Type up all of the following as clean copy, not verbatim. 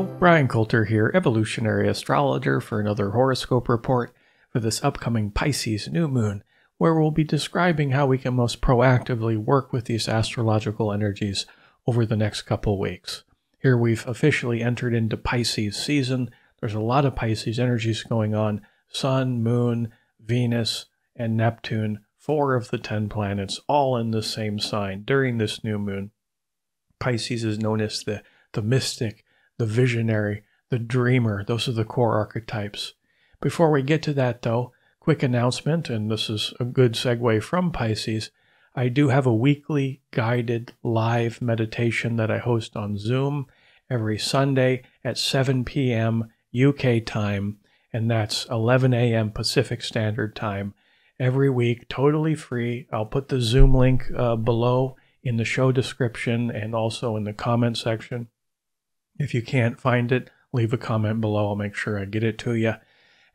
Hello, Bryan Colter here, evolutionary astrologer, for another horoscope report for this upcoming Pisces new moon, where we'll be describing how we can most proactively work with these astrological energies over the next couple weeks. Here we've officially entered into Pisces season. There's a lot of Pisces energies going on. Sun, Moon, Venus, and Neptune, 4 of the 10 planets, all in the same sign during this new moon. Pisces is known as the mystic, the visionary, the dreamer. Those are the core archetypes. Before we get to that, though, quick announcement, and this is a good segue from Pisces. I do have a weekly guided live meditation that I host on Zoom every Sunday at 7 p.m. UK time, and that's 11 a.m. Pacific Standard Time every week, totally free. I'll put the Zoom link below in the show description and also in the comment section. If you can't find it, leave a comment below. I'll make sure I get it to you.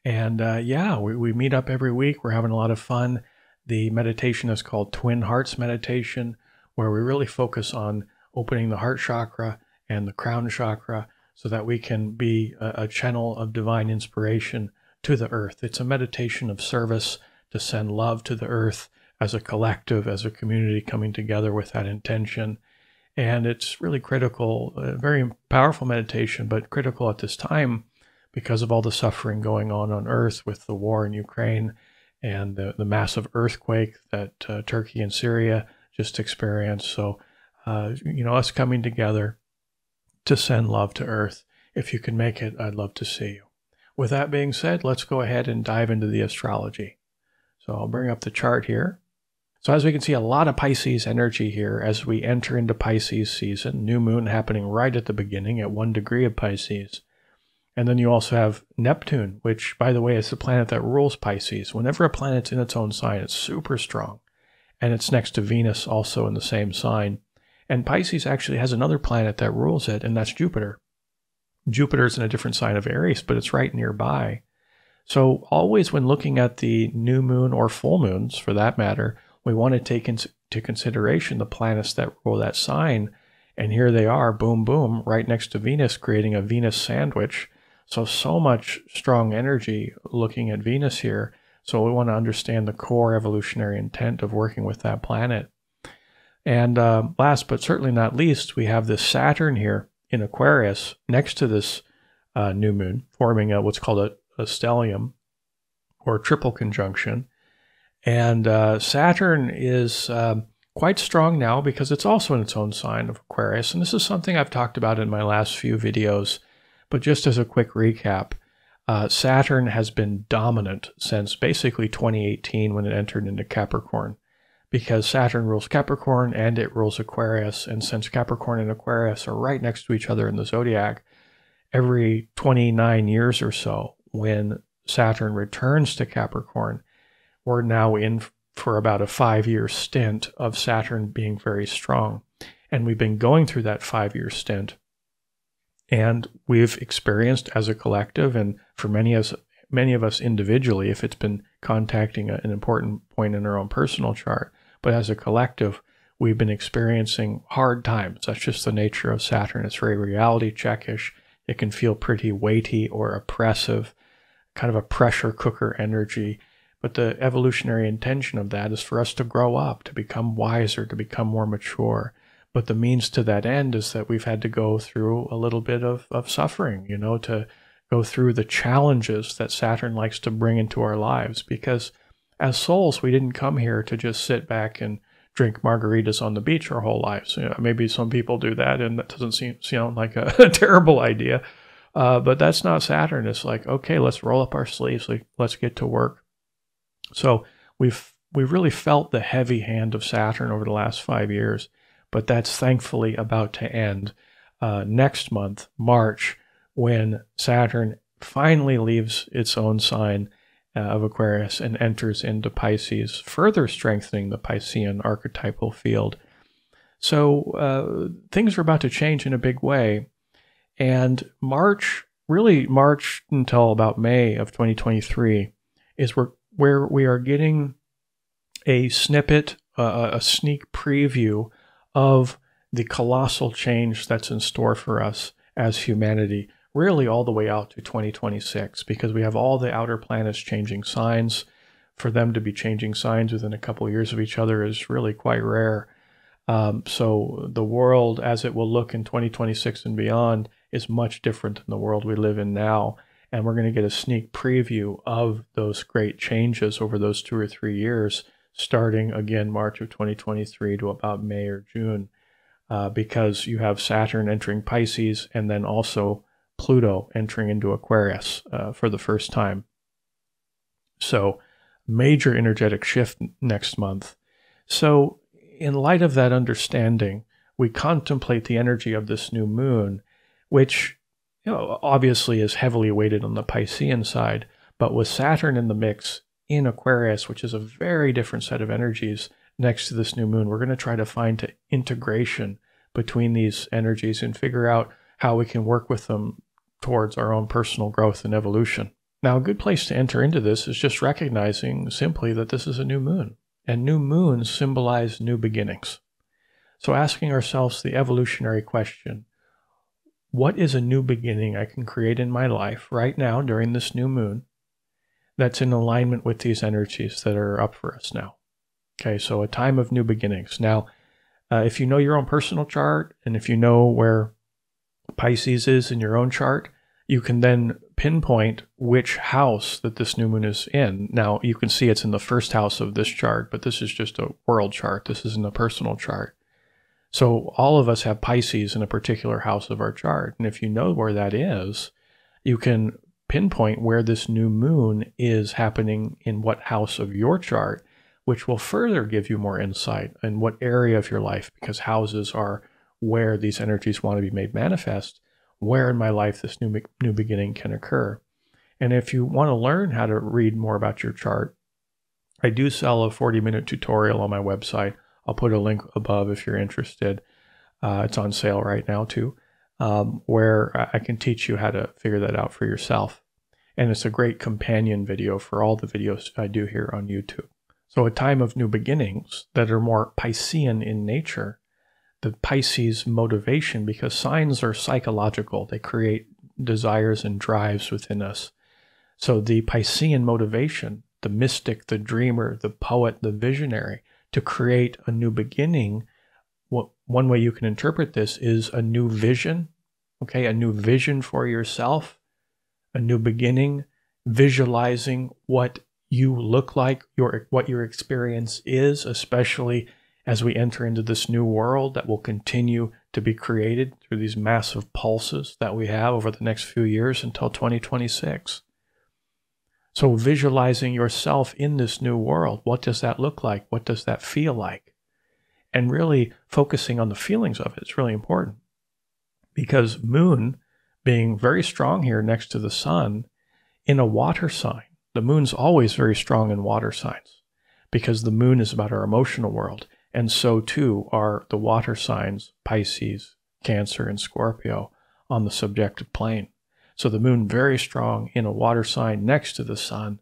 And yeah, we meet up every week. We're having a lot of fun. The meditation is called Twin Hearts Meditation, where we really focus on opening the heart chakra and the crown chakra so that we can be a channel of divine inspiration to the earth. It's a meditation of service to send love to the earth as a collective, as a community coming together with that intention. And it's really critical, a very powerful meditation, but critical at this time because of all the suffering going on Earth with the war in Ukraine and the massive earthquake that Turkey and Syria just experienced. So, us coming together to send love to Earth. If you can make it, I'd love to see you. With that being said, let's go ahead and dive into the astrology. So I'll bring up the chart here. So as we can see, a lot of Pisces energy here as we enter into Pisces season. New moon happening right at the beginning at 1 degree of Pisces. And then you also have Neptune, which, by the way, is the planet that rules Pisces. Whenever a planet's in its own sign, it's super strong. And it's next to Venus, also in the same sign. And Pisces actually has another planet that rules it, and that's Jupiter. Jupiter's in a different sign of Aries, but it's right nearby. So always when looking at the new moon or full moons, for that matter, we want to take into consideration the planets that rule that sign. And here they are, boom, boom, right next to Venus, creating a Venus sandwich. So much strong energy looking at Venus here. So we want to understand the core evolutionary intent of working with that planet. And last but certainly not least, we have this Saturn here in Aquarius next to this new moon, forming what's called a stellium or triple conjunction. And Saturn is quite strong now because it's also in its own sign of Aquarius. And this is something I've talked about in my last few videos. But just as a quick recap, Saturn has been dominant since basically 2018 when it entered into Capricorn. Because Saturn rules Capricorn and it rules Aquarius. And since Capricorn and Aquarius are right next to each other in the zodiac, every 29 years or so, when Saturn returns to Capricorn, we're now in for about a 5-year stint of Saturn being very strong. And we've been going through that 5-year stint. And we've experienced as a collective, and for many of us individually, if it's been contacting an important point in our own personal chart, but as a collective, we've been experiencing hard times. That's just the nature of Saturn. It's very reality checkish. It can feel pretty weighty or oppressive, kind of a pressure cooker energy. But the evolutionary intention of that is for us to grow up, to become wiser, to become more mature. But the means to that end is that we've had to go through a little bit of suffering, to go through the challenges that Saturn likes to bring into our lives. Because as souls, we didn't come here to just sit back and drink margaritas on the beach our whole lives. Maybe some people do that, and that doesn't sound like a terrible idea. But that's not Saturn. It's like, okay, let's roll up our sleeves. Let's get to work. So we've really felt the heavy hand of Saturn over the last 5 years, but that's thankfully about to end next month, March, when Saturn finally leaves its own sign of Aquarius and enters into Pisces, further strengthening the Piscean archetypal field. So things are about to change in a big way, and March until about May of 2023 is where we are getting a snippet, a sneak preview of the colossal change that's in store for us as humanity really all the way out to 2026, because we have all the outer planets changing signs. For them to be changing signs within a couple of years of each other is really quite rare. So the world as it will look in 2026 and beyond is much different than the world we live in now. And we're going to get a sneak preview of those great changes over those 2 or 3 years, starting again March of 2023 to about May or June, because you have Saturn entering Pisces and then also Pluto entering into Aquarius for the first time. So major energetic shift next month. So in light of that understanding, we contemplate the energy of this new moon, which obviously is heavily weighted on the Piscean side, but with Saturn in the mix in Aquarius, which is a very different set of energies next to this new moon, we're going to try to find an integration between these energies and figure out how we can work with them towards our own personal growth and evolution. Now, a good place to enter into this is just recognizing simply that this is a new moon, and new moons symbolize new beginnings. So asking ourselves the evolutionary question, what is a new beginning I can create in my life right now during this new moon that's in alignment with these energies that are up for us now? Okay, so a time of new beginnings. Now, if you know your own personal chart, and if you know where Pisces is in your own chart, you can then pinpoint which house that this new moon is in. Now, you can see it's in the first house of this chart, but this is just a world chart. This isn't a personal chart. So all of us have Pisces in a particular house of our chart. And if you know where that is, you can pinpoint where this new moon is happening in what house of your chart, which will further give you more insight in what area of your life, because houses are where these energies want to be made manifest, where in my life this new beginning can occur. And if you want to learn how to read more about your chart, I do sell a 40-minute tutorial on my website. I'll put a link above if you're interested. It's on sale right now too, where I can teach you how to figure that out for yourself. And it's a great companion video for all the videos I do here on YouTube. So a time of new beginnings that are more Piscean in nature, the Pisces motivation, because signs are psychological. They create desires and drives within us. So the Piscean motivation, the mystic, the dreamer, the poet, the visionary, to create a new beginning, one way you can interpret this is a new vision, okay? A new vision for yourself, a new beginning, visualizing what you look like, what your experience is, especially as we enter into this new world that will continue to be created through these massive pulses that we have over the next few years until 2026. So visualizing yourself in this new world, what does that look like? What does that feel like? And really focusing on the feelings of it is really important, because moon being very strong here next to the sun in a water sign, the moon's always very strong in water signs because the moon is about our emotional world. And so too are the water signs, Pisces, Cancer, and Scorpio on the subjective plane. So the moon very strong in a water sign next to the sun,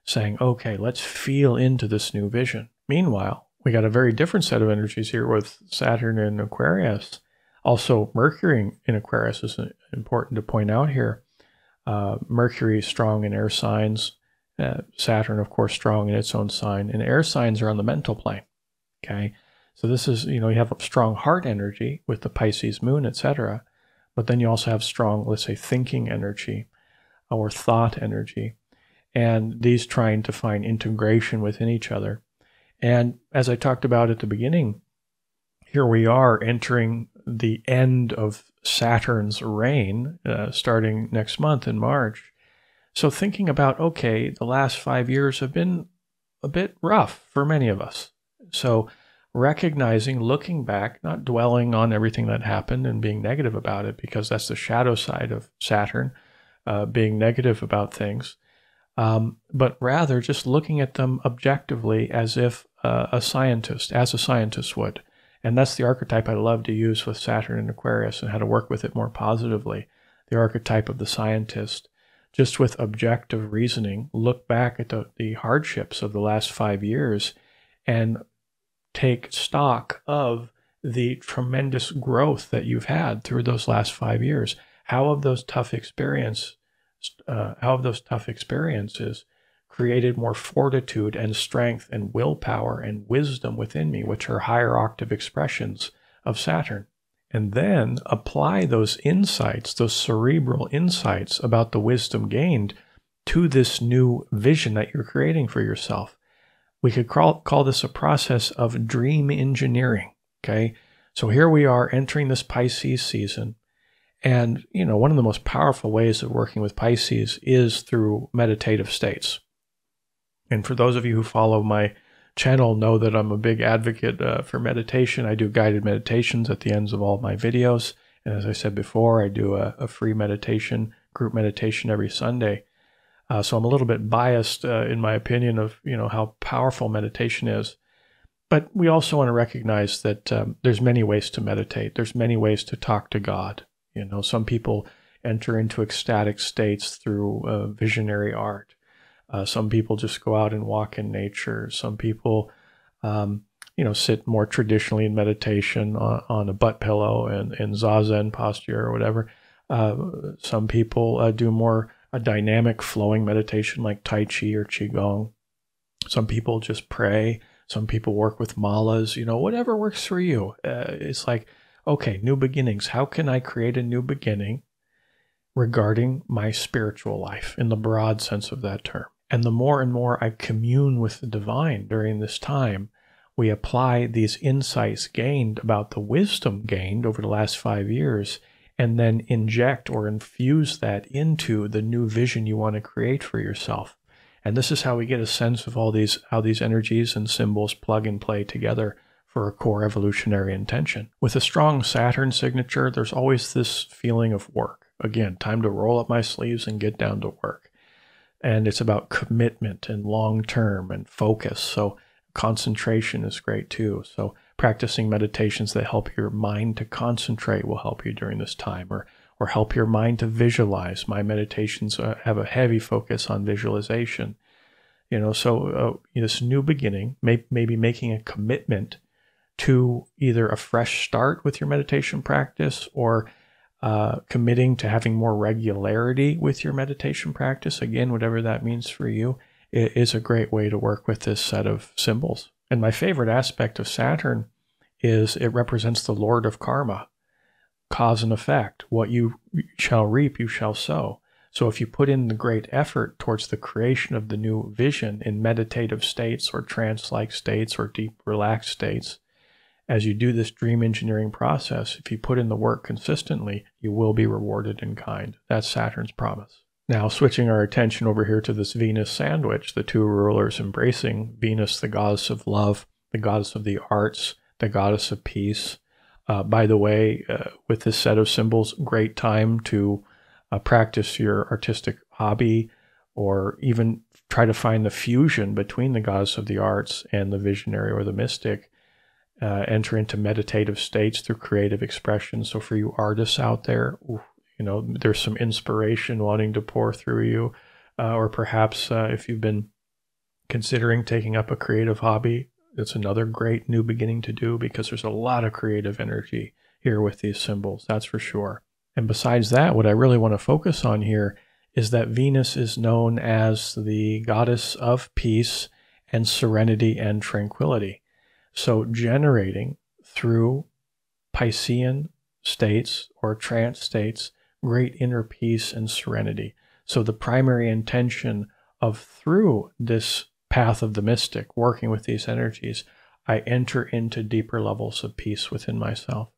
saying, okay, let's feel into this new vision. Meanwhile, we got a very different set of energies here with Saturn in Aquarius. Also, Mercury in Aquarius is important to point out here. Mercury is strong in air signs. Saturn, of course, strong in its own sign. And air signs are on the mental plane. Okay, so this is, you have a strong heart energy with the Pisces moon, etc. But then you also have strong, let's say, thinking energy or thought energy. And these trying to find integration within each other. And as I talked about at the beginning, here we are entering the end of Saturn's reign, starting next month in March. So thinking about, okay, the last 5 years have been a bit rough for many of us. So recognizing, looking back, not dwelling on everything that happened and being negative about it, because that's the shadow side of Saturn, being negative about things, but rather just looking at them objectively as if a scientist would. And that's the archetype I love to use with Saturn and Aquarius and how to work with it more positively. The archetype of the scientist, just with objective reasoning, look back at the hardships of the last 5 years and take stock of the tremendous growth that you've had through those last 5 years. how have those tough experiences created more fortitude and strength and willpower and wisdom within me, which are higher octave expressions of Saturn. And then apply those insights, those cerebral insights about the wisdom gained to this new vision that you're creating for yourself. We could call this a process of dream engineering, okay? So here we are entering this Pisces season. And, one of the most powerful ways of working with Pisces is through meditative states. And for those of you who follow my channel know that I'm a big advocate for meditation. I do guided meditations at the ends of all my videos. And as I said before, I do a free meditation, group meditation every Sunday. So I'm a little bit biased in my opinion of, how powerful meditation is. But we also want to recognize that there's many ways to meditate. There's many ways to talk to God. Some people enter into ecstatic states through visionary art. Some people just go out and walk in nature. Some people, sit more traditionally in meditation on a butt pillow and zazen posture or whatever. Some people do more a dynamic flowing meditation like Tai Chi or Qigong. Some people just pray. Some people work with malas, whatever works for you. It's like, okay, new beginnings. How can I create a new beginning regarding my spiritual life in the broad sense of that term? And the more and more I commune with the divine during this time, we apply these insights gained about the wisdom gained over the last 5 years, and then inject or infuse that into the new vision you want to create for yourself. And this is how we get a sense of how these energies and symbols plug and play together for a core evolutionary intention. With a strong Saturn signature, there's always this feeling of work. Again, time to roll up my sleeves and get down to work. And it's about commitment and long-term and focus. So concentration is great too. So practicing meditations that help your mind to concentrate will help you during this time, or help your mind to visualize. My meditations have a heavy focus on visualization. This new beginning, maybe making a commitment to either a fresh start with your meditation practice or committing to having more regularity with your meditation practice, again, whatever that means for you, is a great way to work with this set of symbols. And my favorite aspect of Saturn is it represents the Lord of Karma, cause and effect. What you shall reap, you shall sow. So if you put in the great effort towards the creation of the new vision in meditative states or trance-like states or deep relaxed states, as you do this dream engineering process, if you put in the work consistently, you will be rewarded in kind. That's Saturn's promise. Now, switching our attention over here to this Venus sandwich, the two rulers embracing Venus, the goddess of love, the goddess of the arts, the goddess of peace. By the way, with this set of symbols, great time to practice your artistic hobby, or even try to find the fusion between the goddess of the arts and the visionary or the mystic. Enter into meditative states through creative expression. So for you artists out there, there's some inspiration wanting to pour through you. Or perhaps if you've been considering taking up a creative hobby, it's another great new beginning to do, because there's a lot of creative energy here with these symbols, that's for sure. And besides that, what I really want to focus on here is that Venus is known as the goddess of peace and serenity and tranquility. So generating through Piscean states or trance states, great inner peace and serenity. So the primary intention of, through this path of the mystic, working with these energies, I enter into deeper levels of peace within myself.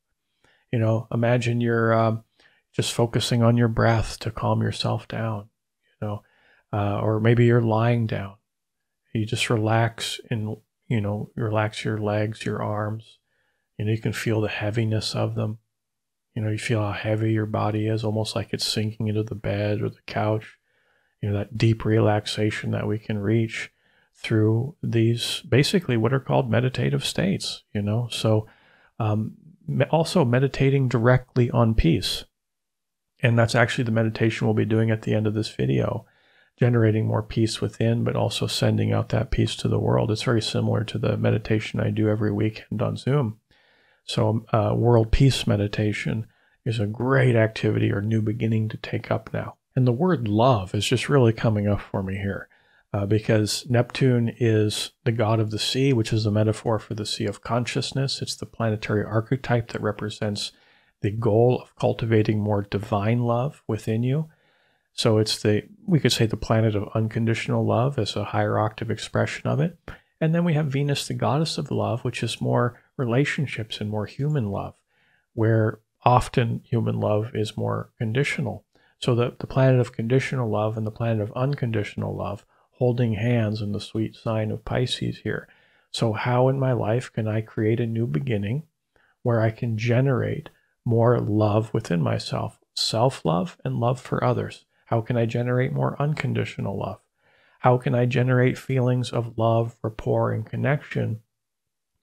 Imagine you're just focusing on your breath to calm yourself down, or maybe you're lying down. You just relax and relax your legs, your arms. You can feel the heaviness of them. You feel how heavy your body is, almost like it's sinking into the bed or the couch. That deep relaxation that we can reach through these, basically what are called meditative states, So also meditating directly on peace. And that's actually the meditation we'll be doing at the end of this video. Generating more peace within, but also sending out that peace to the world. It's very similar to the meditation I do every weekend on Zoom. So world peace meditation is a great activity or new beginning to take up now. And the word love is just really coming up for me here because Neptune is the god of the sea, which is a metaphor for the sea of consciousness. It's the planetary archetype that represents the goal of cultivating more divine love within you. So it's we could say the planet of unconditional love as a higher octave expression of it. And then we have Venus, the goddess of love, which is more relationships and more human love, where often human love is more conditional. So the planet of conditional love and the planet of unconditional love holding hands in the sweet sign of Pisces here. So how in my life can I create a new beginning where I can generate more love within myself, self-love and love for others? How can I generate more unconditional love? How can I generate feelings of love, rapport, and connection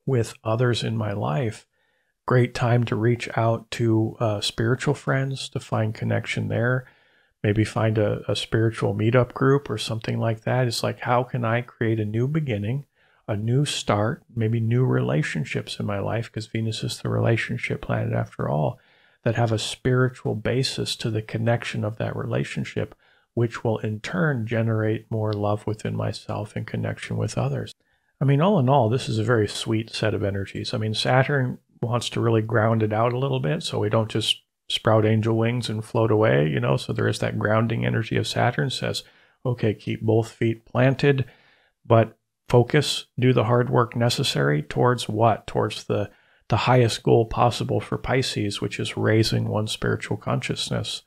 with others in my life? Great time to reach out to spiritual friends to find connection there. Maybe find a spiritual meetup group or something like that. It's like, how can I create a new beginning, a new start, maybe new relationships in my life, because Venus is the relationship planet after all, that have a spiritual basis to the connection of that relationship, which will in turn generate more love within myself and connection with others. I mean, all in all, this is a very sweet set of energies. I mean, Saturn wants to really ground it out a little bit so we don't just sprout angel wings and float away, you know. So there is that grounding energy of Saturn. Says, okay, keep both feet planted, but focus, do the hard work necessary towards what? Towards the highest goal possible for Pisces, which is raising one's spiritual consciousness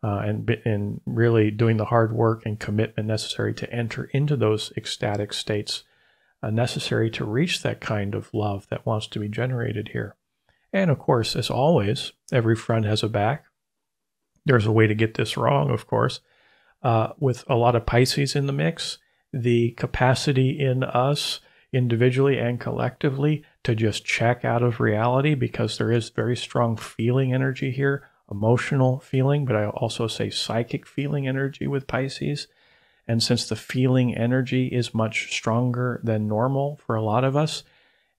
and really doing the hard work and commitment necessary to enter into those ecstatic states necessary to reach that kind of love that wants to be generated here. And of course, as always, every front has a back. There's a way to get this wrong, of course. With a lot of Pisces in the mix, the capacity in us individually and collectively to just check out of reality, because there is very strong feeling energy here, emotional feeling, but I also say psychic feeling energy with Pisces. And since the feeling energy is much stronger than normal for a lot of us,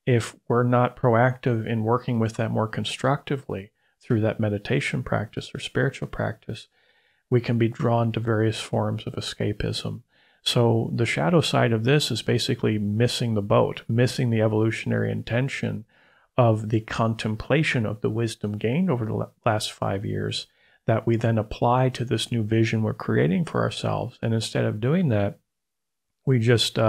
if we're not proactive in working with that more constructively through that meditation practice or spiritual practice, we can be drawn to various forms of escapism. So the shadow side of this is basically missing the boat, missing the evolutionary intention of the contemplation of the wisdom gained over the last 5 years that we then apply to this new vision we're creating for ourselves. And instead of doing that, we just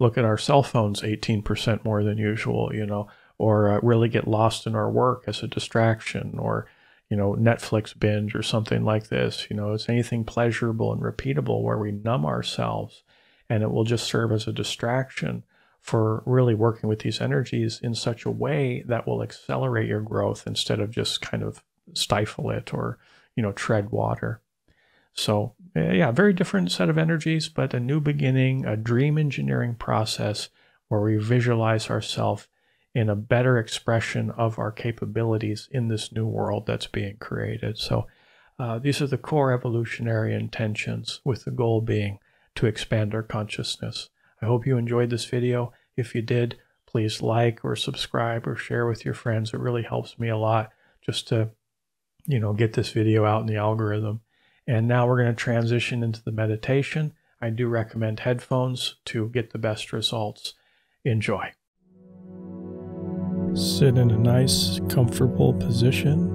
look at our cell phones 18% more than usual, you know, or really get lost in our work as a distraction, or, you know, Netflix binge or something like this. You know, it's anything pleasurable and repeatable where we numb ourselves, and it will just serve as a distraction for really working with these energies in such a way that will accelerate your growth instead of just kind of stifle it or, you know, tread water. So yeah, very different set of energies, but a new beginning, a dream engineering process where we visualize ourselves in a better expression of our capabilities in this new world that's being created. So these are the core evolutionary intentions, with the goal being to expand our consciousness. I hope you enjoyed this video. If you did, please like or subscribe or share with your friends. It really helps me a lot just to, you know, get this video out in the algorithm. And now we're going to transition into the meditation. I do recommend headphones to get the best results. Enjoy. Sit in a nice, comfortable position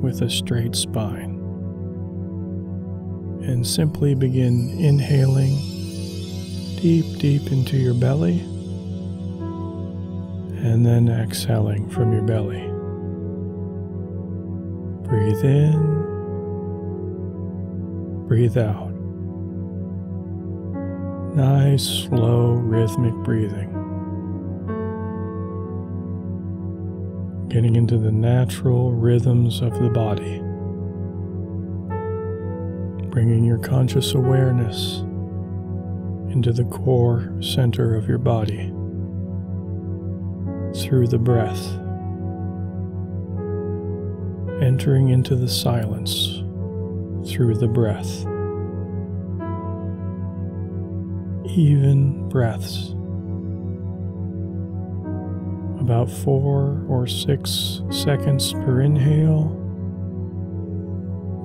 with a straight spine. And simply begin inhaling deep into your belly, and then exhaling from your belly. Breathe in, breathe out. Nice, slow, rhythmic breathing. Getting into the natural rhythms of the body. Bringing your conscious awareness into the core center of your body through the breath. Entering into the silence through the breath. Even breaths. About 4 or 6 seconds per inhale,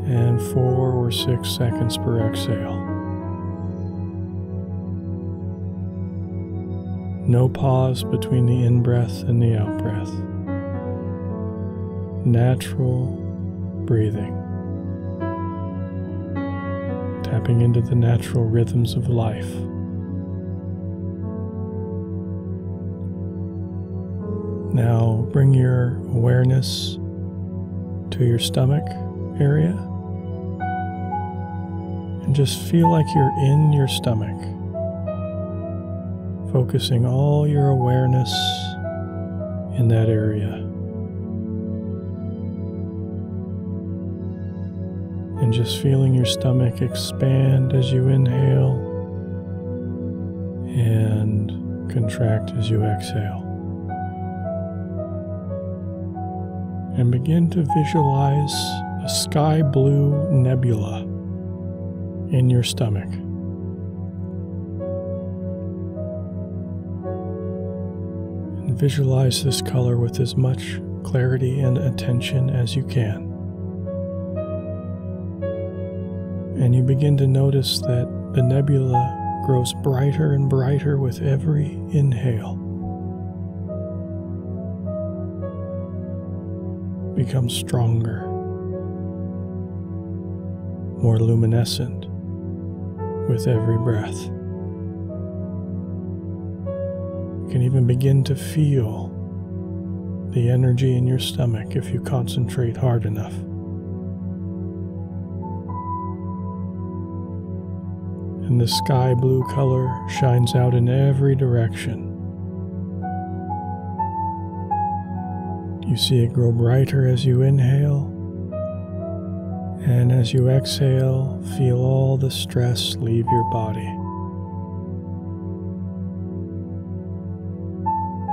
and 4 or 6 seconds per exhale. No pause between the in-breath and the out-breath. Natural breathing. Tapping into the natural rhythms of life. Now bring your awareness to your stomach area and just feel like you're in your stomach, focusing all your awareness in that area. And just feeling your stomach expand as you inhale and contract as you exhale. And begin to visualize a sky blue nebula in your stomach. And visualize this color with as much clarity and attention as you can. And you begin to notice that the nebula grows brighter and brighter with every inhale. Becomes stronger, more luminescent with every breath. You can even begin to feel the energy in your stomach if you concentrate hard enough. And the sky blue color shines out in every direction. You see it grow brighter as you inhale, and as you exhale, feel all the stress leave your body.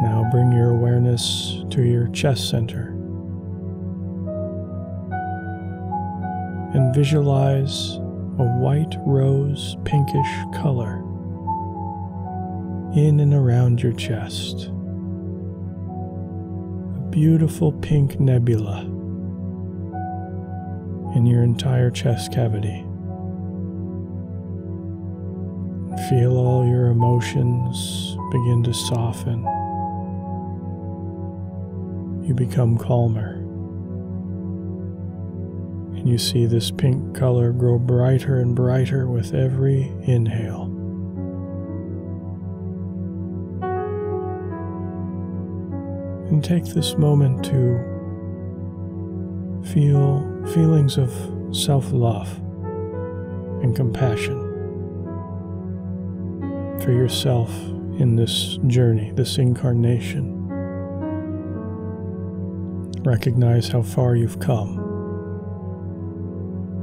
Now bring your awareness to your chest center and visualize a white rose pinkish color in and around your chest. Beautiful pink nebula in your entire chest cavity. Feel all your emotions begin to soften. You become calmer. And you see this pink color grow brighter and brighter with every inhale. And take this moment to feel feelings of self-love and compassion for yourself in this journey, this incarnation. Recognize how far you've come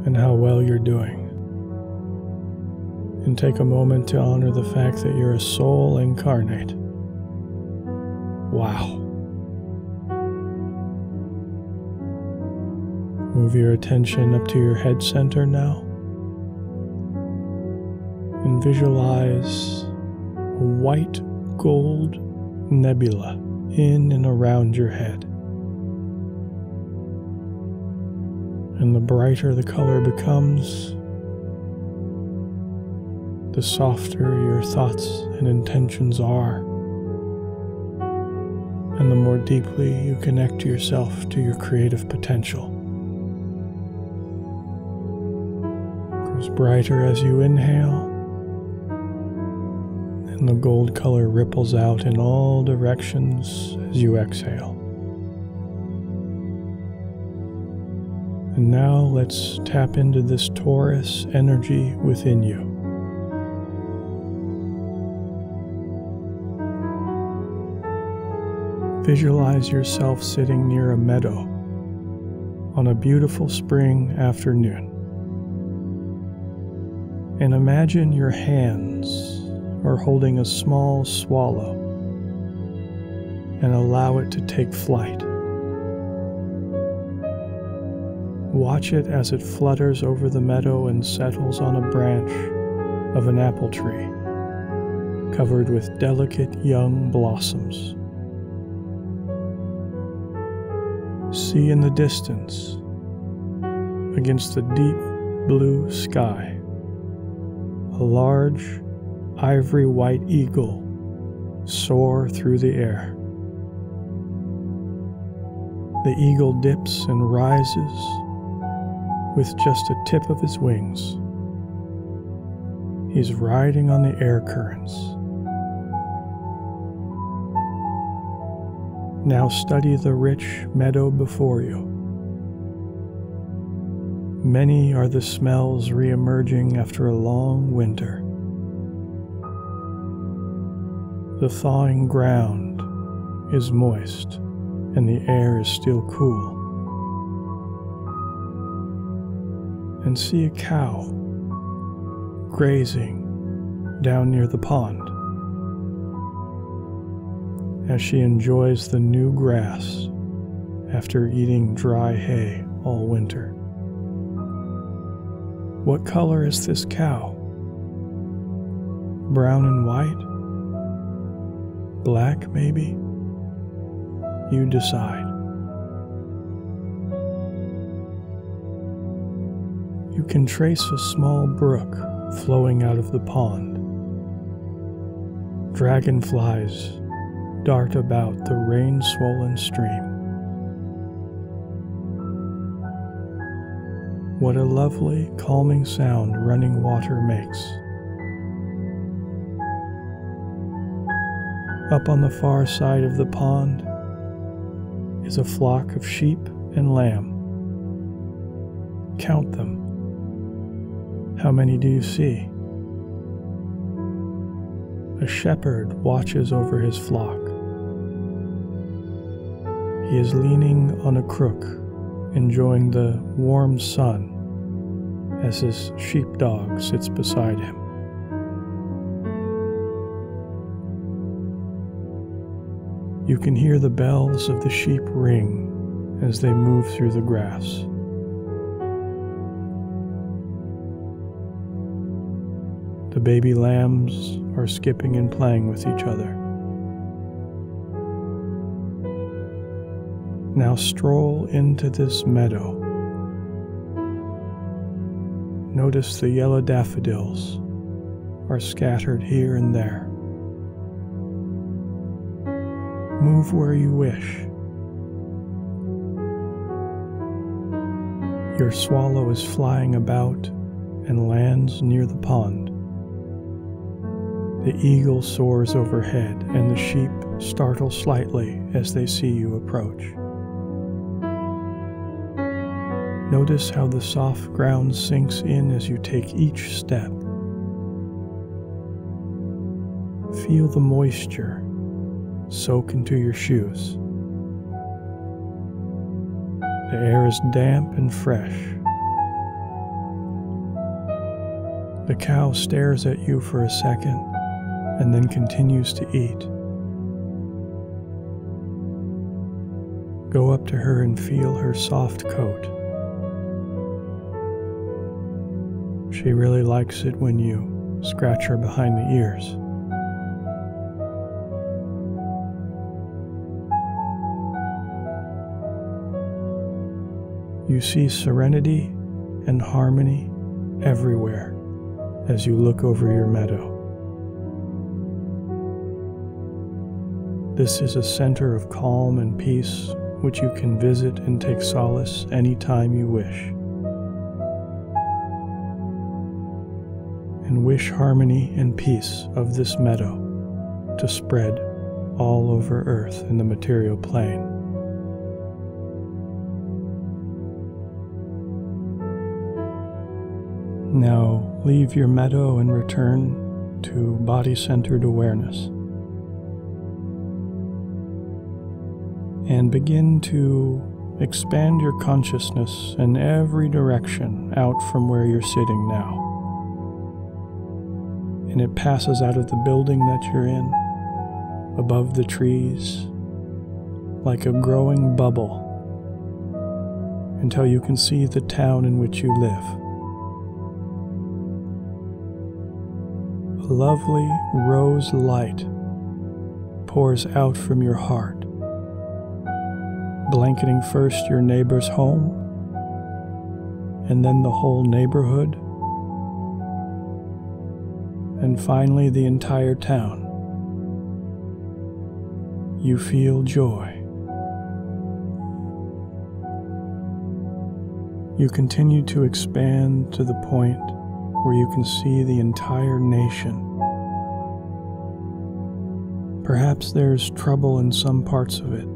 and how well you're doing. And take a moment to honor the fact that you're a soul incarnate. Wow. Move your attention up to your head center now and visualize a white gold nebula in and around your head. And the brighter the color becomes, the softer your thoughts and intentions are, and the more deeply you connect yourself to your creative potential. It grows brighter as you inhale, and the gold color ripples out in all directions as you exhale. And now let's tap into this Taurus energy within you. Visualize yourself sitting near a meadow on a beautiful spring afternoon. And imagine your hands are holding a small swallow and allow it to take flight. Watch it as it flutters over the meadow and settles on a branch of an apple tree covered with delicate young blossoms. See in the distance against the deep blue sky. A large, ivory-white eagle soar through the air. The eagle dips and rises with just a tip of his wings. He's riding on the air currents. Now study the rich meadow before you. Many are the smells re-emerging after a long winter. The thawing ground is moist and the air is still cool. And see a cow grazing down near the pond as she enjoys the new grass after eating dry hay all winter. What color is this cow? Brown and white? Black, maybe? You decide. You can trace a small brook flowing out of the pond. Dragonflies dart about the rain-swollen stream. What a lovely, calming sound running water makes. Up on the far side of the pond is a flock of sheep and lamb. Count them. How many do you see? A shepherd watches over his flock. He is leaning on a crook, enjoying the warm sun as his sheepdog sits beside him. You can hear the bells of the sheep ring as they move through the grass. The baby lambs are skipping and playing with each other. Now stroll into this meadow. Notice the yellow daffodils are scattered here and there. Move where you wish. Your swallow is flying about and lands near the pond. The eagle soars overhead, and the sheep startle slightly as they see you approach. Notice how the soft ground sinks in as you take each step. Feel the moisture soak into your shoes. The air is damp and fresh. The cow stares at you for a second and then continues to eat. Go up to her and feel her soft coat. She really likes it when you scratch her behind the ears. You see serenity and harmony everywhere as you look over your meadow. This is a center of calm and peace which you can visit and take solace anytime you wish. And wish harmony and peace of this meadow to spread all over Earth in the material plane. Now leave your meadow and return to body-centered awareness. And begin to expand your consciousness in every direction out from where you're sitting now. And it passes out of the building that you're in, above the trees, like a growing bubble, until you can see the town in which you live. A lovely rose light pours out from your heart, blanketing first your neighbor's home and then the whole neighborhood, and finally the entire town. You feel joy. You continue to expand to the point where you can see the entire nation. Perhaps there's trouble in some parts of it.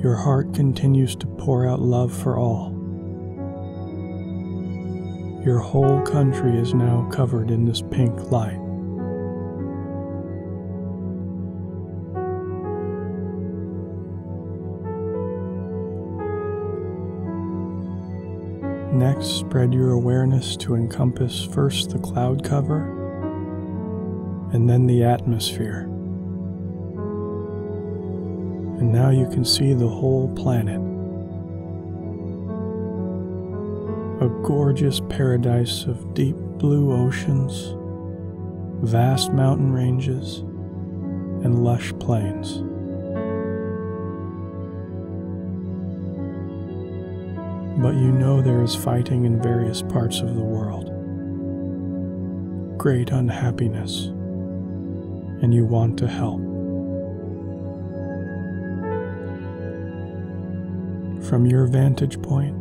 Your heart continues to pour out love for all. Your whole country is now covered in this pink light. Next, spread your awareness to encompass first the cloud cover and then the atmosphere. And now you can see the whole planet. A gorgeous paradise of deep blue oceans, vast mountain ranges, and lush plains. But you know there is fighting in various parts of the world. Great unhappiness, and you want to help. From your vantage point,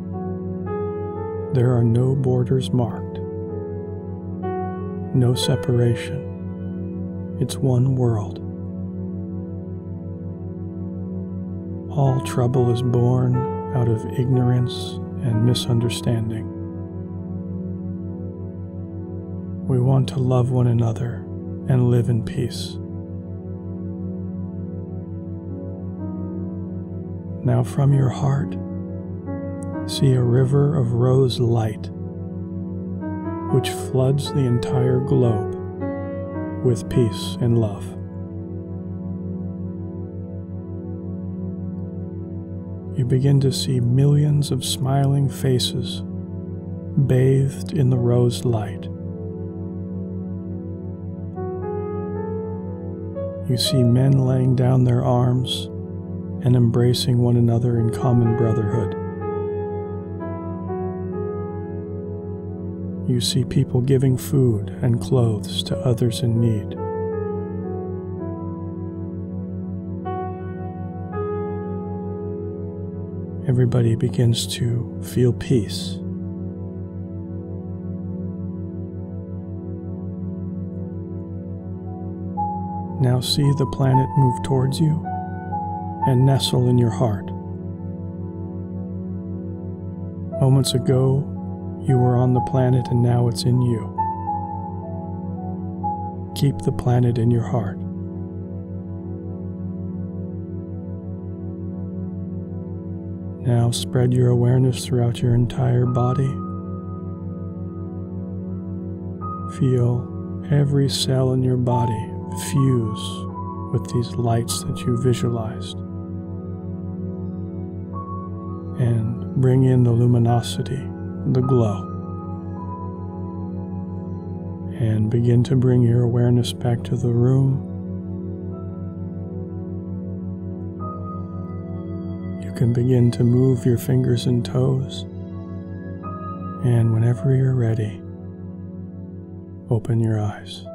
there are no borders marked, no separation. It's one world. All trouble is born out of ignorance and misunderstanding. We want to love one another and live in peace. Now from your heart, see a river of rose light, which floods the entire globe with peace and love. You begin to see millions of smiling faces bathed in the rose light. You see men laying down their arms and embracing one another in common brotherhood. You see people giving food and clothes to others in need. Everybody begins to feel peace. Now see the planet move towards you and nestle in your heart. Moments ago, you were on the planet and now it's in you. Keep the planet in your heart. Now spread your awareness throughout your entire body. Feel every cell in your body fuse with these lights that you visualized. And bring in the luminosity, the glow. And begin to bring your awareness back to the room. You can begin to move your fingers and toes, and whenever you're ready, open your eyes.